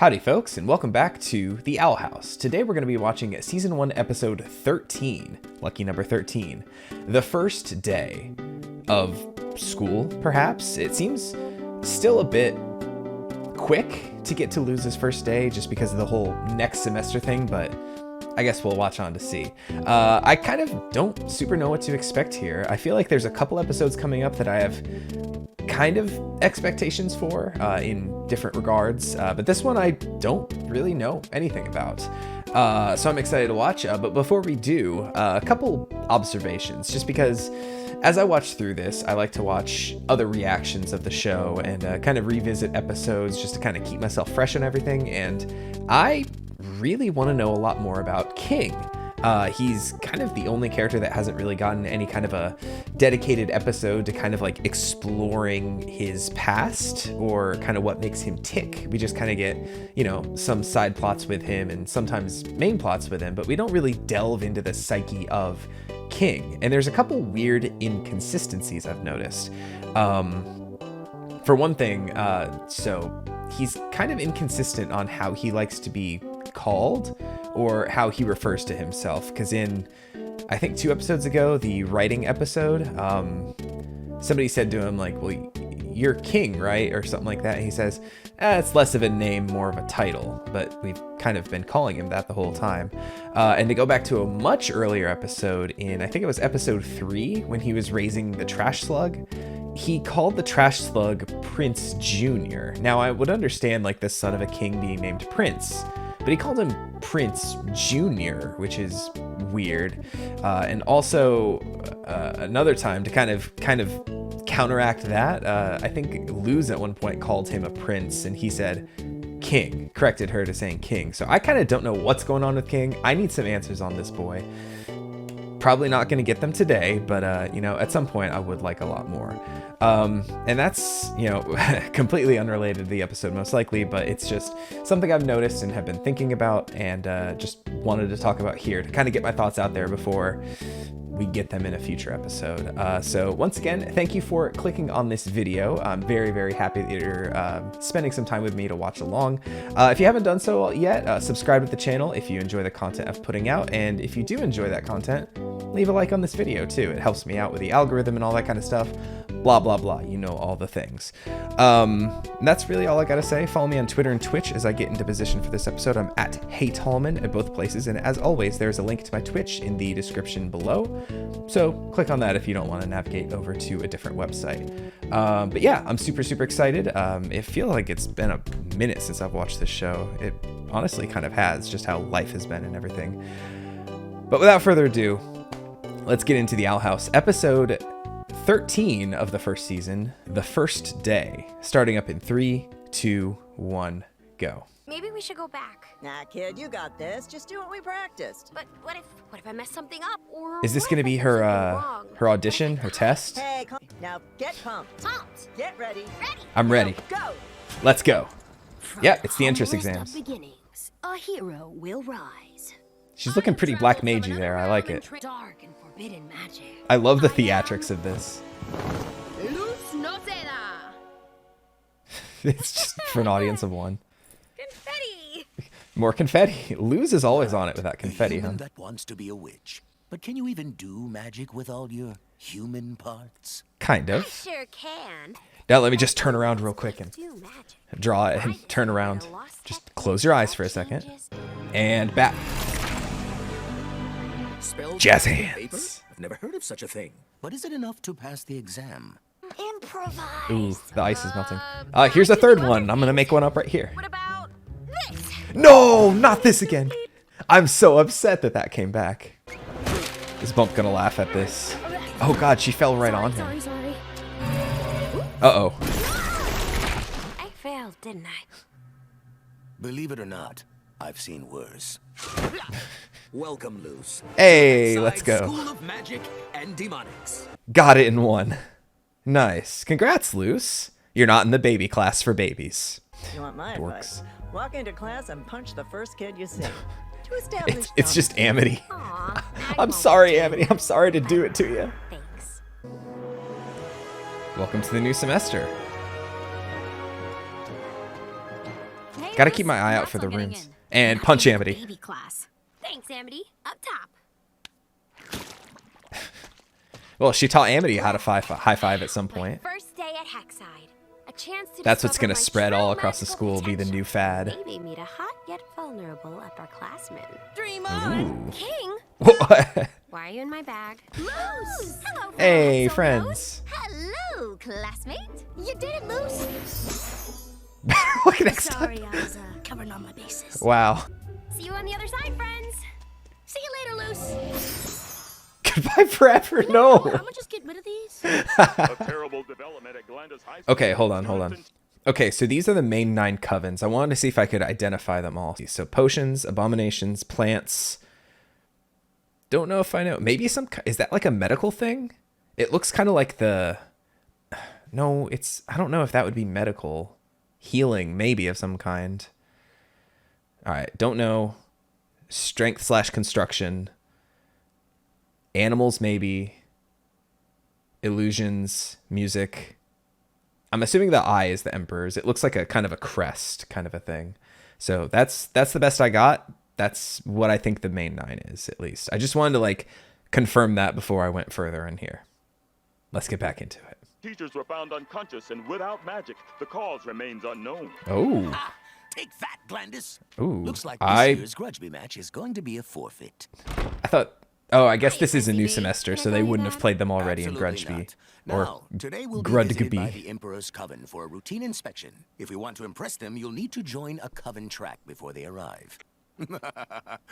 Howdy folks, and welcome back to The Owl House. Today we're going to be watching Season 1, Episode 13, lucky number 13, the first day of school, perhaps? It seems still a bit quick to get to Luz's first day just because of the whole next semester thing, but I guess we'll watch on to see. I kind of don't super know what to expect here. I feel like there's a couple episodes coming up that I have kind of expectations for in different regards, but this one I don't really know anything about. So I'm excited to watch, but before we do, a couple observations, just because as I watch through this, I like to watch other reactions of the show and kind of revisit episodes just to kind of keep myself fresh on everything, and I really want to know a lot more about King. He's kind of the only character that hasn't really gotten any kind of a dedicated episode to kind of like exploring his past or kind of what makes him tick. We just kind of get, you know, some side plots with him and sometimes main plots with him, but we don't really delve into the psyche of King. And there's a couple weird inconsistencies I've noticed. For one thing, so he's kind of inconsistent on how he likes to be called or how he refers to himself, because in I think 2 episodes ago, the writing episode, somebody said to him like, well, you're King, right, or something like that, and he says, it's less of a name, more of a title, but we've kind of been calling him that the whole time. And to go back to a much earlier episode, in I think it was episode 3, when he was raising the trash slug, he called the trash slug Prince Jr. Now I would understand like the son of a king being named Prince, but he called him Prince Jr., which is weird. And also another time to kind of counteract that, I think Luz at one point called him a prince and he said King, corrected her to saying King. So I kind of don't know what's going on with King. I need some answers on this boy. Probably not going to get them today, but you know, at some point I would like a lot more. And that's, you know, completely unrelated to the episode most likely, but it's just something I've noticed and have been thinking about, and just wanted to talk about here to kind of get my thoughts out there before we get them in a future episode. So once again, thank you for clicking on this video. I'm very, very happy that you're spending some time with me to watch along. If you haven't done so yet, subscribe to the channel if you enjoy the content I'm putting out, and if you do enjoy that content, leave a like on this video too. It helps me out with the algorithm and all that kind of stuff. Blah, blah, blah. You know all the things. That's really all I gotta say. Follow me on Twitter and Twitch as I get into position for this episode. I'm at HeyTallman at both places. And as always, there's a link to my Twitch in the description below. So click on that if you don't want to navigate over to a different website. But yeah, I'm super, super excited. It feels like it's been a minute since I've watched this show. It honestly kind of has, just how life has been and everything. But without further ado, let's get into the Owl House. Episode 13 of the first season, the first day, starting up in 3, 2, 1, go. Maybe we should go back. Nah, kid, you got this. Just do what we practiced. But what if I mess something up? Or Is this what going to if I be do her something wrong? her audition, her test? Hey, now get pumped. Pumped. Get ready. Ready. I'm ready. Go. Let's go. From Yeah, it's the entrance humblest exams. of beginnings, a hero will rise. She's looking pretty black magey there. I like it. Dark and forbidden magic. I love the theatrics of this. Luz no se da. It's just for an audience of one. Confetti. More confetti. Luz is always on it with that confetti, huh? Human that wants to be a witch. But can you even do magic with all your human parts? Kind I of. sure can. Now let me just turn around real quick and Do magic. draw it and turn around. Just close your eyes for a second. And back. Spells Jazz on hands. paper? I've never heard of such a thing. But is it enough to pass the exam? Improvise. Ooh, the ice is melting. Here's a third one. I'm gonna make one up right here. What about this? No, not this again. I'm so upset that that came back. Is Bump gonna laugh at this? Oh god, she fell right on him. Sorry. Uh-oh. I failed, didn't I? Believe it or not, I've seen worse. Welcome, Luz. Hey, let's go. School of Magic and Demonics. Got it in one. Nice. Congrats, Luz. You're not in the baby class for babies. You want my Dorks. advice? Walk into class and punch the first kid you see. To establish It's just Amity. Aw, I I'm won't. sorry, Amity. I'm sorry to do it to you. Thanks. Welcome to the new semester. Gotta keep my eye out for the Getting runes. in. And Not punch in Amity. Baby class. Thanks, Amity. Up top. Well, she taught Amity how to high five at some point. First day at Hackside. A chance to That's what's discover gonna my spread all true across the magical school, be the new potential. fad. Maybe meet a hot yet vulnerable upperclassman. Dream on. Ooh. King, What? why are you in my bag? Loose! Hello, Hey, Axel friends. Rose. Hello, classmate. You did it, Loose. Look at next time. Sorry, I was covering all my bases. Wow. See you on the other side, friends. See you later, Loose. Goodbye forever. No. I'm gonna just get rid of these. A terrible development at Glandus High School. Okay, hold on. Okay, so these are the main 9 covens. I wanted to see if I could identify them all. So potions, abominations, plants. Don't know if I know. Maybe some. Is that like a medical thing? It looks kind of like the. No, it's. I don't know if that would be medical. Healing, maybe of some kind. All right, don't know. Strength / construction. Animals, maybe. Illusions, music. I'm assuming the eye is the Emperor's. It looks like a kind of a crest kind of a thing. So that's the best I got. That's what I think the main 9 is, at least. I just wanted to like confirm that before I went further in here. Let's get back into it. Teachers were found unconscious and without magic. The cause remains unknown. Oh. Ah, take that, Glandus. Ooh. Looks like this year's Grudgeby match is going to be a forfeit. I thought. Oh, I guess this is a new semester, so they wouldn't have played them already in Absolutely Grudgeby. not. Or Now, today we'll be visited by Grudgeby. the Emperor's Coven for a routine inspection. If we want to impress them, you'll need to join a Coven track before they arrive.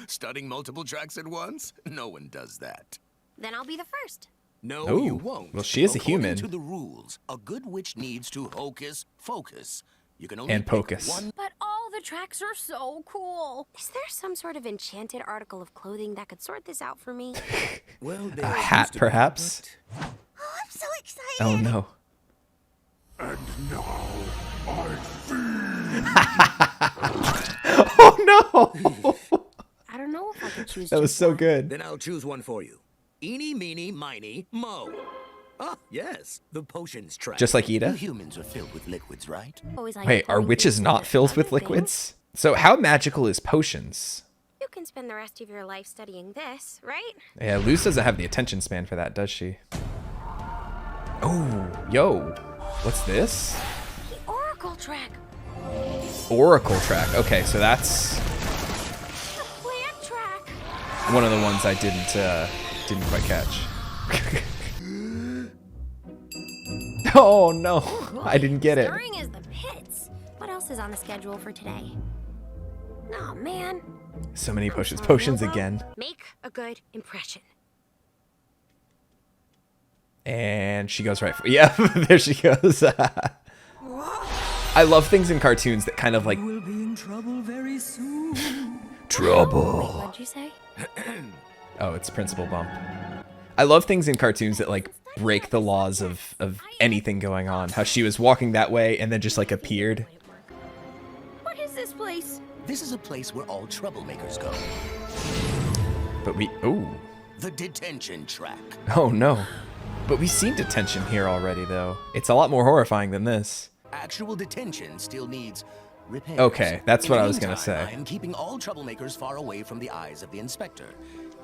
Studying multiple tracks at once? No one does that. Then I'll be the first. No, Oh, you won't. well, she is a According human. to the rules, a good witch needs to hocus focus. You can only And pick pocus. one. But all the tracks are so cool. Is there some sort of enchanted article of clothing that could sort this out for me? Well, A hat, perhaps? Oh, I'm so excited. Oh no. Oh no! I don't know if I could choose. That was just so one. good. Then I'll choose one for you. Eeny, meeny, miny, mo. Ah, yes, the potions track. Just like Ida? You humans are filled with liquids, right? Always like Wait, are going witches through not the filled with other things. liquids? So how magical is potions? You can spend the rest of your life studying this, right? Yeah, Luz doesn't have the attention span for that, does she? Oh, yo. What's this? The Oracle track. Oracle track. Okay, so that's The plant track. one of the ones I didn't quite catch. Oh no, I didn't get it. Stirring is the pits. What else is on the schedule for today? Oh man. So many I'm potions. sorry, Potions Willow. again. Make a good impression. And she goes right for yeah, there she goes. I love things in cartoons that kind of like We'll be in trouble very soon. trouble. What'd you say? Oh, it's Principal Bump. I love things in cartoons that like break the laws of anything going on. How she was walking that way and then just like appeared. What is this place? This is a place where all troublemakers go. But we ooh. The detention track. Oh no. But we've seen detention here already though. It's a lot more horrifying than this. Actual detention still needs repairs. Okay, that's In what the I was gonna meantime, say. I am keeping all troublemakers far away from the eyes of the inspector.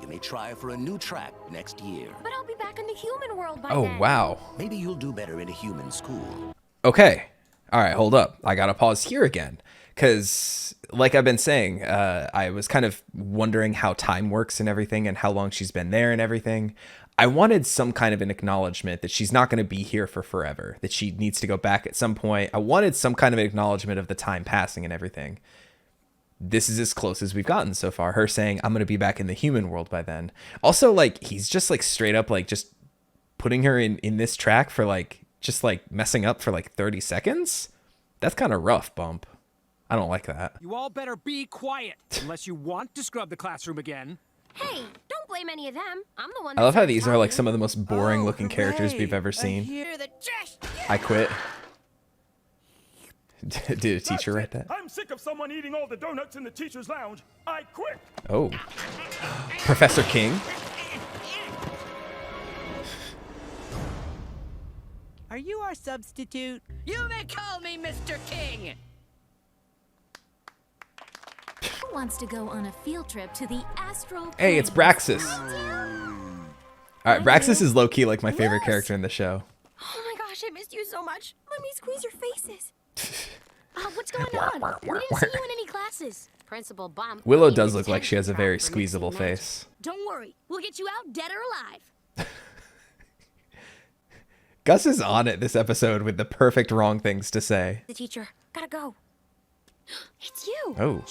You may try for a new track next year. But I'll be back in the human world by Oh then. wow. Maybe you'll do better in a human school. Okay. All right, hold up. I got to pause here again cuz like I've been saying, I was kind of wondering how time works and everything and how long she's been there and everything. I wanted some kind of an acknowledgement that she's not going to be here for forever, that she needs to go back at some point. I wanted some kind of acknowledgement of the time passing and everything. This is as close as we've gotten so far. Her saying, I'm going to be back in the human world by then. Also, like, he's just like straight up, like just putting her in this track for like, just like messing up for like 30 seconds. That's kind of rough, Bump. I don't like that. You all better be quiet, unless you want to scrub the classroom again. Hey, don't blame any of them. I'm the one. I love how started these are like talking. some of the most boring looking characters we've ever seen. Hear the trash. I quit. Did a teacher write that? I'm sick of someone eating all the donuts in the teacher's lounge. I quit. Oh. Professor King? Are you our substitute? You may call me Mr. King. wants to go on a field trip to the astral Hey, it's planes. Braxis. All right, Braxis is low-key like my favorite character in the show. Oh my gosh, I missed you so much. Let me squeeze your faces. What's going on? We didn't see you in any classes. Principal Bump. Willow needs does look like detention she has a time very for mixing squeezable magic. face. Don't worry, we'll get you out dead or alive. Gus is on it this episode with the perfect wrong things to say. The teacher. Gotta go. It's you. Oh.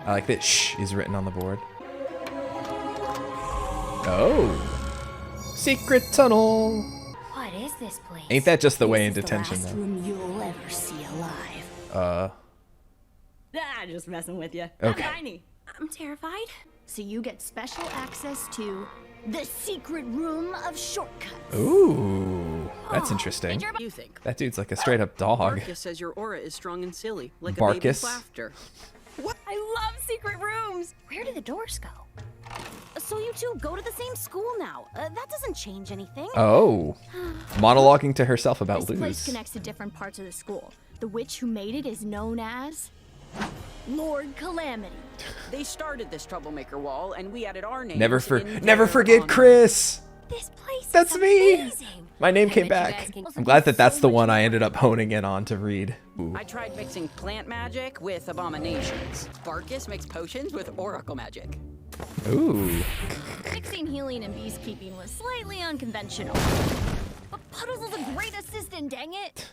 I like that shh is written on the board. Oh. Secret tunnel. What is this place? Ain't that just the way This in is detention, the last though? room you'll ever see alive. Ah, just messing with you. Okay. I'm tiny. I'm terrified. So you get special access to the secret room of shortcuts. Ooh. That's interesting. You think? That dude's like a straight up dog. Barkus says your aura is strong and silly, like a Barkus? baby's laughter. I love secret rooms. Where do the doors go? So you two go to the same school now. That doesn't change anything. Oh. Monologuing to herself about This place Luz. connects to different parts of the school. The witch who made it is known as Lord Calamity. They started this troublemaker wall, and we added our names. Never in never their forget honor. Chris. This place That's is me. amazing. My name I came bet you guys back. can- I'm glad that that's the one I ended up honing in on to read. Ooh. I tried mixing plant magic with abominations. Barkus mixed potions with oracle magic. Ooh. Mixing healing and beekeeping was slightly unconventional. But Puddles is a great assistant, dang it!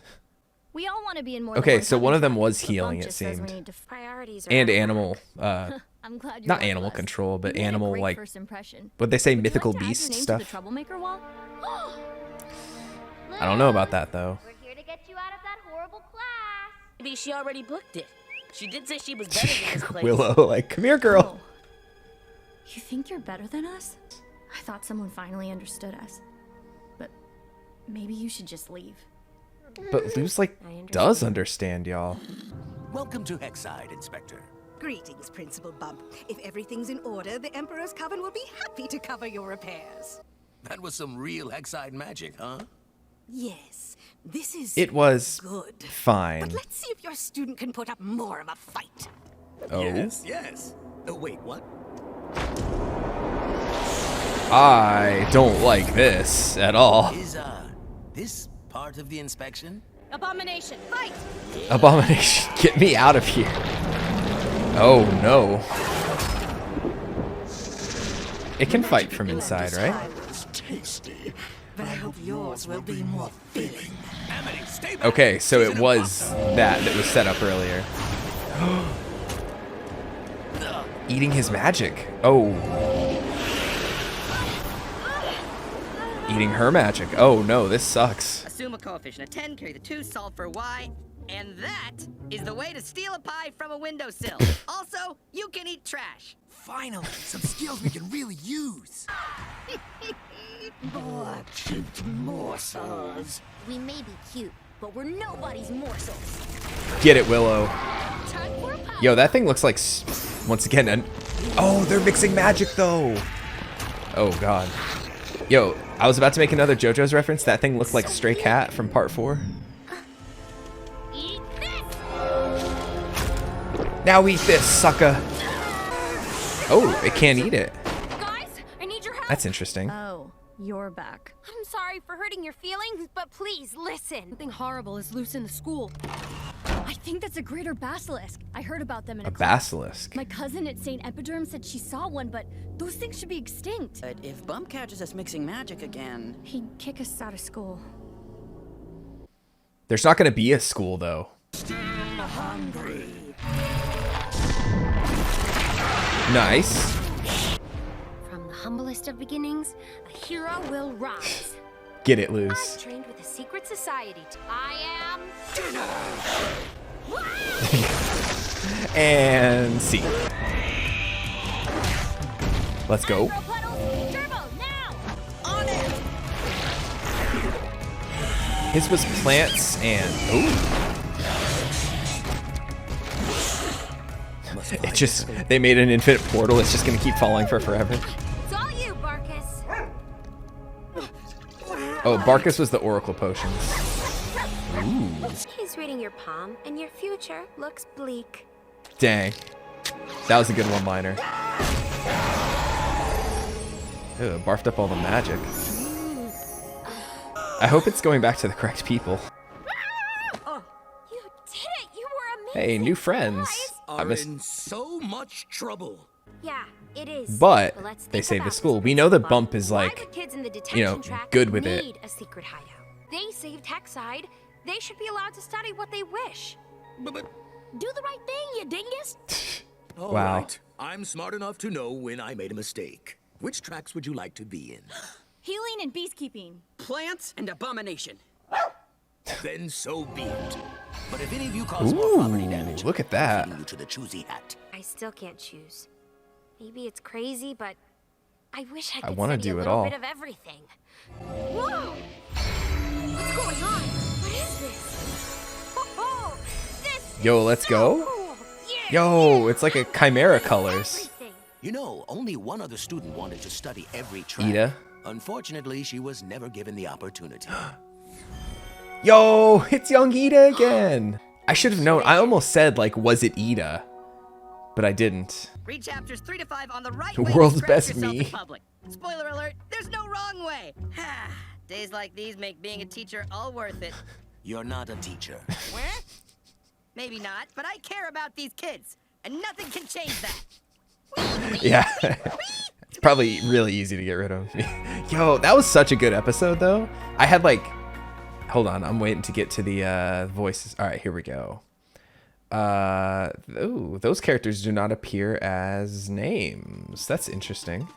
We all want to be in more. than Okay, one so one of them coven was tribe, but healing, Bump it just says we seemed. need to Priorities are And out of animal, I'm glad you're not one of animal us. control, but You made a animal, great like, first impression. what'd they say, Would you mythical like to add your beast name to the stuff? troublemaker wall? I don't know about that, though. We're here to get you out of that horrible class. Maybe she already booked it. She did say she was better than this place. Willow, like, come here, girl. Oh. You think you're better than us? I thought someone finally understood us. But maybe you should just leave. But Luz, like, does understand, y'all. Welcome to Hexside, Inspector. Greetings, Principal Bump. If everything's in order, the Emperor's Coven will be happy to cover your repairs. That was some real Hexside magic, huh? Yes, this is It was good. fine. But let's see if your student can put up more of a fight. Oh. Yes, yes. Oh, wait, what? I don't like this at all. Is, this part of the inspection? Abomination, fight! Abomination, get me out of here. Oh, no. It can fight from inside, right? Tasty, but I hope yours will be more filling. Amity, stay back. Okay, so it Season of was that was set up earlier. Eating his magic. Oh. Eating her magic. Oh no, this sucks. Assume a coefficient of 10, carry the 2, solve for y, and that is the way to steal a pie from a windowsill. Also, you can eat trash. Finally, some skills we can really use. More cute morsels. We may be cute, but we're nobody's morsels. Get it, Willow. Time for a power. Yo, that thing looks like, once again, oh, they're mixing magic though. Oh god. Yo, I was about to make another JoJo's reference. That thing looked like Stray Cat from Part 4. Eat this! Now eat this, sucker. Oh, it can't eat it. Guys, I need your help! That's interesting. Oh, you're back. I'm sorry for hurting your feelings, but please listen. Something horrible is loose in the school. I think that's a greater basilisk. I heard about them in A class. basilisk. My cousin at St. Epiderm said she saw one, but those things should be extinct. But if Bump catches us mixing magic again, He'd kick us out of school. There's not gonna be a school though. Nice. From the humblest of beginnings, a hero will rise. Get it, I'm Luz. trained with a secret society. I am And see. Let's go. Turbo, now! on it. His was plants and ooh. It just they made an infinite portal. It's just gonna keep falling for forever. It's all you, Barkus. Oh, Barkus was the Oracle potions. He's reading your palm, and your future looks bleak. Dang. That was a good one-liner. Ew, barfed up all the magic. I hope it's going back to the correct people. You did it! You were amazing! Hey, new friends. Are in so much trouble. Yeah, it is. But let's they think saved the about school. this We know that principal. Bump is Why like, the kids in the you know, detention track good with it. need a secret hideout. They saved Hexside. They should be allowed to study what they wish. But Do the right thing, you dingus. all Wow. right. I'm smart enough to know when I made a mistake. Which tracks would you like to be in? Healing and beekeeping. Plants and abomination. Then so be it. But if any of you cause more property Ooh, damage, look at I'm that. feeding you to the choosy hat. I still can't choose. Maybe it's crazy, but I wish I I could wanna study do a it little all. bit of everything. Whoa! What's going on? What is this? Oh, this Yo, let's go. cool. Yeah, Yo, it's like a chimera colors. everything. You know, only one other student wanted to study every track. Ida. Unfortunately, she was never given the opportunity. Yo, it's young Ida again. I should have known. I almost said, like, was it Ida? But I didn't. Read chapters 3 to 5 on the right The way world's to scratch best yourself me. in public. Spoiler alert, there's no wrong way. Days like these make being a teacher all worth it. You're not a teacher. Where? Maybe not, but I care about these kids, and nothing can change that. Yeah. It's probably really easy to get rid of. Yo, that was such a good episode, though. I had, like... Hold on, I'm waiting to get to the voices. All right, here we go. Ooh, those characters do not appear as names. That's interesting.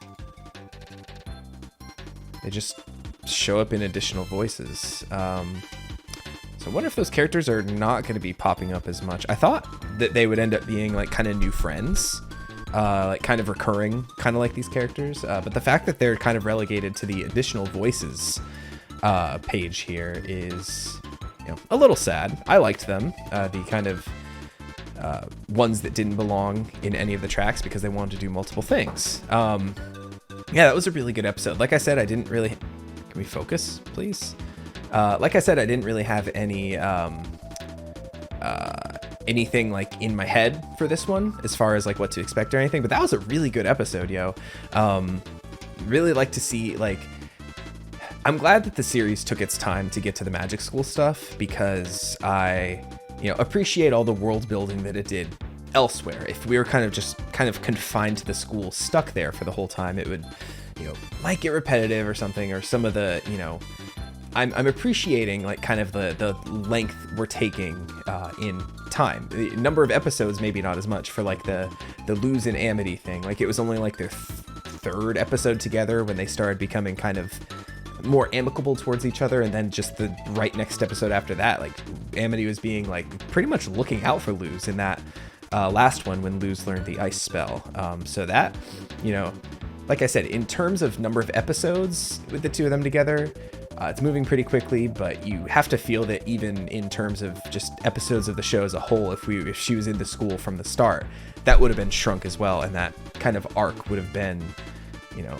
They just show up in additional voices. So I wonder if those characters are not going to be popping up as much. I thought that they would end up being like kind of new friends, like kind of recurring, kind of like these characters. But the fact that they're kind of relegated to the additional voices page here is, you know, a little sad. I liked them, the kind of ones that didn't belong in any of the tracks because they wanted to do multiple things. Yeah, that was a really good episode. Like I said, I didn't really... Can we focus, please? Like I said, I didn't really have any anything like in my head for this one as far as like what to expect or anything, but that was a really good episode, yo. Really like to see, like, I'm glad that the series took its time to get to the magic school stuff because I, you know, appreciate all the world building that it did elsewhere. If we were kind of confined to the school, stuck there for the whole time, it would, you know, might get repetitive or something, or some of the, you know, I'm appreciating like kind of the length we're taking in time. The number of episodes, maybe not as much for like the Luz and Amity thing. Like it was only like their third episode together when they started becoming kind of more amicable towards each other, and then just the right next episode after that, like Amity was being like pretty much looking out for Luz in that last one when Luz learned the ice spell. So that, you know, like I said, in terms of number of episodes with the two of them together, it's moving pretty quickly, but you have to feel that even in terms of just episodes of the show as a whole, if she was in the school from the start, that would have been shrunk as well, and that kind of arc would have been, you know,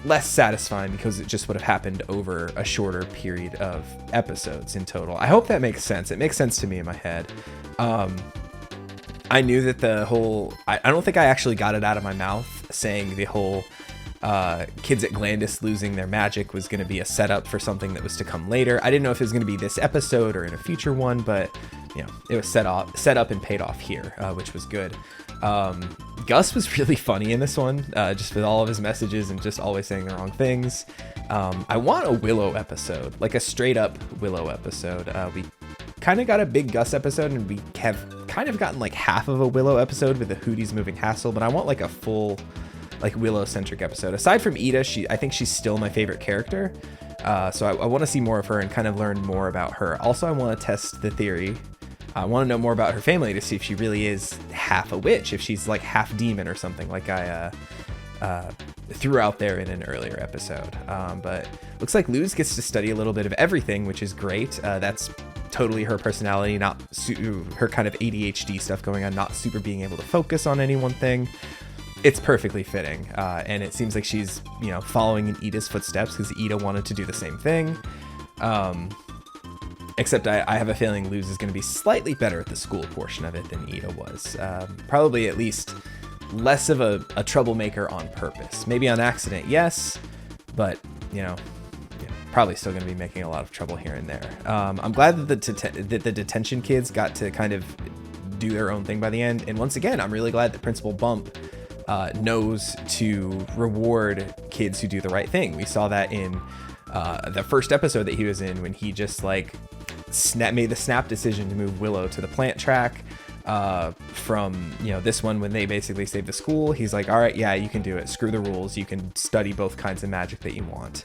less satisfying because it just would have happened over a shorter period of episodes in total. I hope that makes sense. It makes sense to me in my head. I knew that the whole... I don't think I actually got it out of my mouth saying the whole kids at Glandis losing their magic was going to be a setup for something that was to come later. I didn't know if it was going to be this episode or in a future one, but, you know, it was set up and paid off here, which was good. Gus was really funny in this one, just with all of his messages and just always saying the wrong things. I want a Willow episode, like a straight up Willow episode. We kind of got a big Gus episode, and we have kind of gotten like half of a Willow episode with the Hooties moving Hassel, but I want like a full like Willow centric episode. Aside from Ida, I think she's still my favorite character. So I want to see more of her and kind of learn more about her. Also, I want to test the theory. I want to know more about her family to see if she really is half a witch, if she's like half demon or something, like I threw out there in an earlier episode. But looks like Luz gets to study a little bit of everything, which is great. That's totally her personality, not her kind of ADHD stuff going on, not super being able to focus on any one thing. It's perfectly fitting, and it seems like she's, you know, following in Ida's footsteps because Ida wanted to do the same thing. Except I have a feeling Luz is going to be slightly better at the school portion of it than Ida was. Probably at least less of a troublemaker on purpose. Maybe on accident, yes, but, you know, probably still going to be making a lot of trouble here and there. I'm glad that the detention kids got to kind of do their own thing by the end. And once again, I'm really glad that Principal Bump knows to reward kids who do the right thing. We saw that in the first episode that he was in, when he just like made the snap decision to move Willow to the plant track. From, you know, this one when they basically save the school, he's like, all right, yeah, you can do it. Screw the rules. You can study both kinds of magic that you want.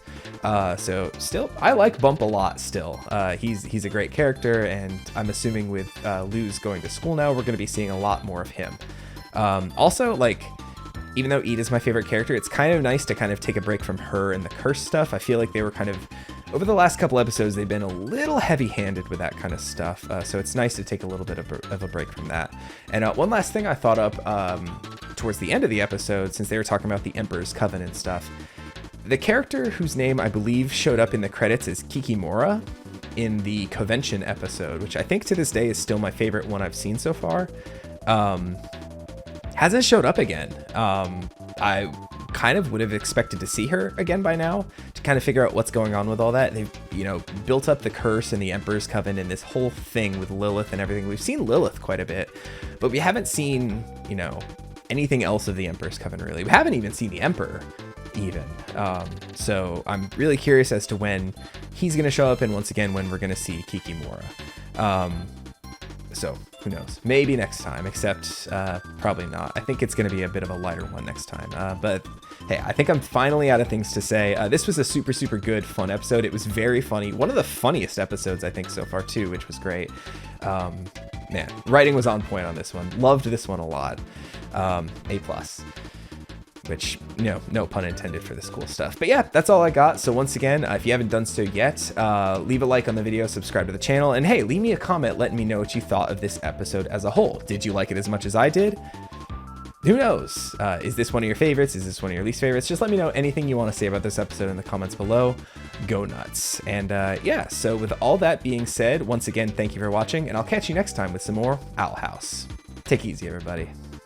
So still, I like Bump a lot still. He's a great character, and I'm assuming with Luz going to school now, we're going to be seeing a lot more of him. Also, like, even though Ida's my favorite character, it's kind of nice to kind of take a break from her and the curse stuff. I feel like they were kind of, over the last couple episodes, they've been a little heavy-handed with that kind of stuff. So it's nice to take a little bit of a break from that. And one last thing I thought up towards the end of the episode, since they were talking about the Emperor's Coven and stuff, the character whose name I believe showed up in the credits is Kikimora in the Convention episode, which I think to this day is still my favorite one I've seen so far. Hasn't showed up again. I kind of would have expected to see her again by now to kind of figure out what's going on with all that. They've, you know, built up the curse and the Emperor's Coven and this whole thing with Lilith and everything. We've seen Lilith quite a bit, but we haven't seen, you know, anything else of the Emperor's Coven really. We haven't even seen the Emperor even. So I'm really curious as to when he's going to show up, and once again, when we're going to see Kikimora. So who knows? Maybe next time, except probably not. I think it's going to be a bit of a lighter one next time. But hey, I think I'm finally out of things to say. This was a super, super good, fun episode. It was very funny. One of the funniest episodes, I think, so far, too, which was great. Man, writing was on point on this one. Loved this one a lot. A+. Which, you know, no pun intended for this cool stuff. But yeah, that's all I got. So once again, if you haven't done so yet, leave a like on the video, subscribe to the channel, and hey, leave me a comment letting me know what you thought of this episode as a whole. Did you like it as much as I did? Who knows? Is this one of your favorites? Is this one of your least favorites? Just let me know anything you want to say about this episode in the comments below. Go nuts. And yeah, so with all that being said, once again, thank you for watching, and I'll catch you next time with some more Owl House. Take it easy, everybody.